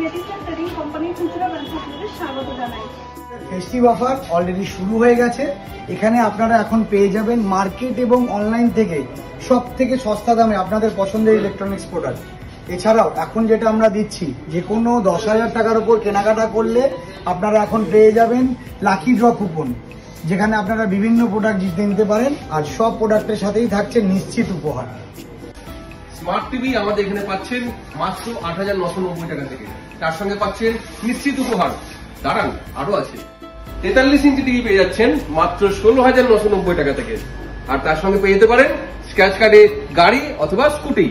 জেটিসন trading কোম্পানির খুচরা ব্যবসা আপনাদের স্বাগত জানাই। ফেস্টিভ অফার অলরেডি শুরু হয়ে গেছে। এখানে আপনারা এখন পেয়ে যাবেন মার্কেট এবং অনলাইন থেকে সব থেকে সস্তা দামে আপনাদের পছন্দের ইলেকট্রনিক্স প্রোডাক্ট। এছাড়াও এখন যেটা আমরা দিচ্ছি, যে কোনো 10,000 টাকার উপর কেনাকাটা করলে আপনারা এখন পেয়ে যাবেন লাকি ড্র কুপন, যেখানে আপনারা বিভিন্ন প্রোডাক্ট জিতে নিতে পারেন। আর সব প্রোডাক্টের সাথেই থাকছে নিশ্চিত উপহার। স্মার্ট টিভি আমাদের এখানে পাচ্ছেন মাত্র 8,990 টাকা থেকে, তার সঙ্গে পাচ্ছেন নিশ্চিত উপহার। দাঁড়ান, আরো আছে। 43 ইঞ্চি টিভি পেয়ে যাচ্ছেন মাত্র 16,990 টাকা থেকে, আর তার সঙ্গে পেয়ে যেতে পারেন স্ক্র্যাচ কার্ডে গাড়ি অথবা স্কুটি।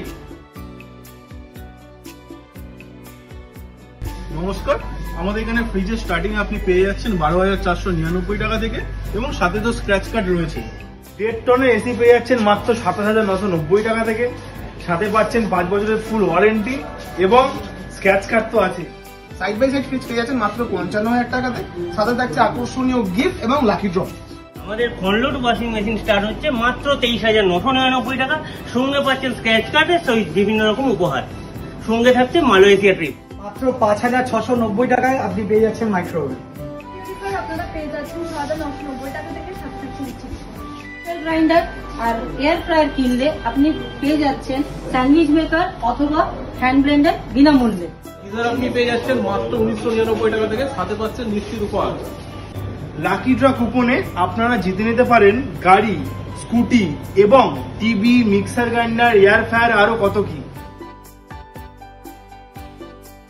নমস্কার, আমাদের এখানে ফ্রিজের স্টার্টিং আপনি পেয়ে যাচ্ছেন 12,499 টাকা থেকে, এবং সাথে তো স্ক্র্যাচ কার্ড রয়েছে। 1.5 টনের এসি পেয়ে যাচ্ছেন মাত্র 27,990 টাকা থেকে, সাথে পাচ্ছেন 5 বছরের ফুল ওয়ারেন্টি এবং স্ক্র্যাচ কার্ড তো আছে। সাইড বাই সাইড ফ্রিজ পেয়ে যাচ্ছেন মাত্র 55,000 টাকাতে, সাথে থাকছে আকর্ষণীয় গিফট এবং লাকি ড্র। আমাদের ফ্রন্ট ওয়াশিং মেশিন স্টার্ট হচ্ছে মাত্র 23,999 টাকা, সঙ্গে পাচ্ছেন স্ক্র্যাচ কার্ডের সহিত বিভিন্ন রকম উপহার, সঙ্গে থাকছে মালয়েশিয়া ট্রিপ। মাত্র 5,690 টাকায় আপনি পেয়ে যাচ্ছেন মাইক্রোওয়েভ। আপনারা পেয়ে যাচ্ছেন 6,990 টাকা থেকে গ্রাইন্ডার আর এয়ার ফ্রায়ার কিনলে আপনি পেয়ে যাচ্ছেন স্যান্ডউইচ মেকার অথবা হ্যান্ড ব্লেন্ডার বিনামূল্যে। গিজার আপনি পেয়ে যাচ্ছেন মাত্র 1999 টাকা থেকে, সাথে পাচ্ছেন নিশ্চিত উপহার। লাকি ড্র কুপনে আপনারা জিতে নিতে পারেন গাড়ি, স্কুটি এবং TV, mixer grinder, air fryer, আরো কত কি।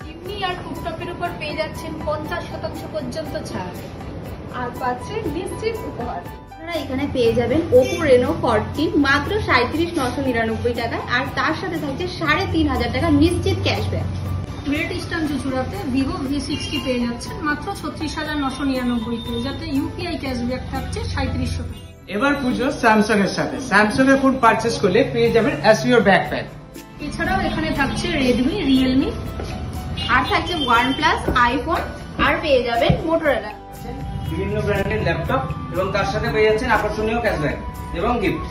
চিমনি আর কুকটপের উপর পেয়ে যাচ্ছেন 50% পর্যন্ত ছাড় আর পাচ্ছেন নিশ্চিত উপহার। আপনারা এখানে পেয়ে যাবেন Oppo Reno 14 মাত্র 37,999 টাকায়, আর তার সাথে থাকছে 3,500 টাকা নিশ্চিত ক্যাশব্যাক। গ্রেট ইস্টার্ন চুচুড়াতে Vivo V60 পেয়ে যাচ্ছেন মাত্র 36,999, যাতে ইউপিআই ক্যাশব্যাক থাকছে 3700 টাকা। এবার পুজো স্যামসাং এর সাথে। স্যামসাং এর ফোন পারচেস করলে পেয়ে যাবেন অ্যাসিওর ব্যাকপ্যাক। এছাড়াও এখানে থাকছে রেডমি, রিয়েলমি, আর থাকছে OnePlus, আইফোন, আর পেয়ে যাবেন মোটরোলা। বিভিন্ন ব্র্যান্ডের ল্যাপটপ এবং তার সাথে পেয়ে যাচ্ছেন আকর্ষণীয় ক্যাশব্যাক এবং গিফট।